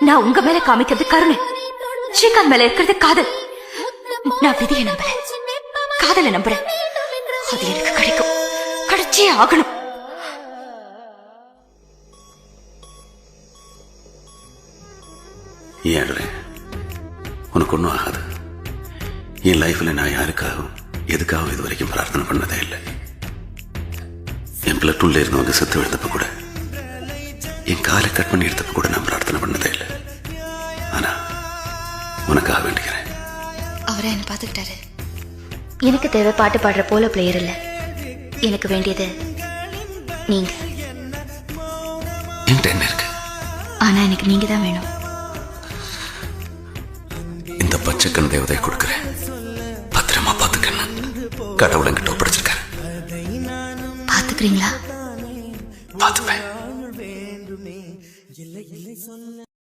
நான் உங்க மேல காமிக்கிறது கருணை, ஸ்ரீகாந்த் மேல இருக்கிறது காதல். நான் விதியை நம்புறேன், காதலை நம்புறேன். அது எனக்கு கிடைக்கும், கிடைச்சே ஆகணும். ஏழுறேன், உனக்கு ஒன்றும் ஆகாது. என் லைஃப்ல நான் யாருக்காகவும் எதுக்காகவும் இது வரைக்கும் பிரார்த்தனை பண்ணதே இல்லை. என் பிளட்டுள்ள இருந்தவங்க செத்து விழுந்தப்ப கூட, என் காலை கட் பண்ணி எடுத்தப்ப கூட நான் பிரார்த்தனை பண்ணதே இல்லை. ஆனா உனக்காக வேண்டிக்கிறேன். அவரை என்ன பார்த்துக்கிட்டாரு. எனக்கு தேவை பாட்டு பாடுற போல பிளேயர் இல்ல, எனக்கு வேண்டியது நீங்க. என்கிட்ட என்ன இருக்கு? ஆனா எனக்கு நீங்க தான் வேணும். இந்த பச்சைக்கண் தேவதையை கொடுக்குறேன், பத்திரமா பாத்துக்கணும். கடவுள் என்கிட்ட ஒப்படைச்சிருக்காரு. பாத்துக்கிறீங்களா? பாத்துப்பேன்.